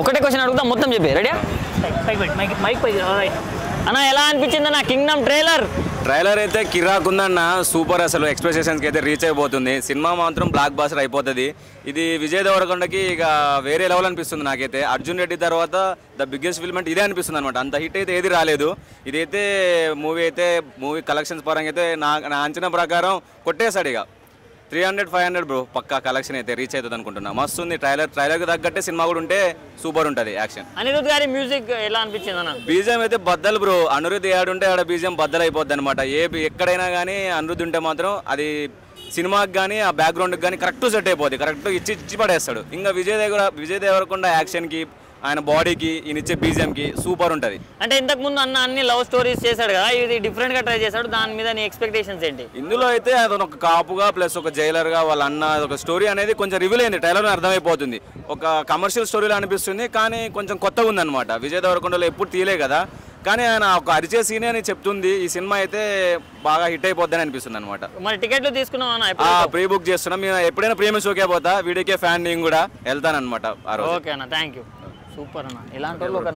ఒకటే క్వశ్చన్ అడుగుతా మొత్తం చెప్పి రెడీ అన్న ఎలా అనిపించింది అన్న కింగ్డమ్ ట్రైలర్ అయితే కిరాక్ ఉందన్న సూపర్ అసలు ఎక్స్పెక్టేషన్స్కి అయితే రీచ్ అయిపోతుంది సినిమా మాత్రం బ్లాక్ బాస్టర్ అయిపోతుంది ఇది విజయ్ దేవరకొండకి ఇక వేరే లెవెల్ అనిపిస్తుంది నాకైతే అర్జున్ రెడ్డి తర్వాత ద బిగ్గెస్ట్ ఫిల్మ్ అంటే ఇదే అనిపిస్తుంది అనమాట అంత హిట్ అయితే ఏది రాలేదు ఇదైతే మూవీ కలెక్షన్స్ పరంగా అయితే నా అంచనా ప్రకారం కొట్టేశాడు ఇక 300-500 బ్రో పక్కా కలెక్షన్ అయితే రీచ్ అవుతుంది అనుకుంటున్నా మస్తు ఉంది ట్రైలర్కి తగ్గట్టే సినిమా కూడా ఉంటే సూపర్ ఉంటుంది యాక్షన్ అనిరుద్ధ్ గారి మ్యూజిక్ ఎలా అనిపించింది అన్న బీజిఎం అయితే బద్దలు బ్రో అనిరుద్ధ్ ఏడుంటే ఆడ బీజిఎం బద్దలు అయిపోద్ది అనమాట ఎక్కడైనా కానీ అనిరుద్ధ్ ఉంటే మాత్రం అది సినిమాకి కానీ ఆ బ్యాక్గ్రౌండ్కి కానీ కరెక్ట్ సెట్ అయిపోద్ది కరెక్ట్ ఇచ్చి పడేస్తాడు ఇంకా విజయ్ దేవరకొండ యాక్షన్కి ఆయన బాడీకి ఈయన ఇచ్చే బీజిఎంకి సూపర్ ఉంటుంది అంటే ఇంతకుముందు అన్ని లవ్ స్టోరీస్ చేశాడు కదా ఇది డిఫరెంట్గా ట్రై చేశాడు దాని మీద నీ ఎక్స్పెక్టేషన్స్ ఏంటి ఇందులో అయితే అతను ఒక కాపుగా ప్లస్ ఒక జైలర్గా వాళ్ళ అన్న ఒక స్టోరీ అనేది కొంచెం రివీల్ అయింది ట్రైలర్లో అర్థమైపోతుంది ఒక కమర్షియల్ స్టోరీలో అనిపిస్తుంది కానీ కొంచెం కొత్తగా ఉందన్నమాట విజయ్ దేవరకొండలో ఎప్పుడు తీయలే కదా కానీ ఆయన ఒక అరిచే సీనే అని చెప్తుంది ఈ సినిమా అయితే బాగా హిట్ అయిపోద్దని అనిపిస్తుంది అనమాట మరి టికెట్లు తీసుకున్నాం ప్రీ బుక్ చేస్తున్నాం మేము ఎప్పుడైనా ప్రేమ షోకే పోతా వీడియోకే ఫ్యాన్ నేను కూడా వెళ్తాను అనమాట ఓకే అన్న థ్యాంక్ యూ సూపర్ అన్న ఇలాంటి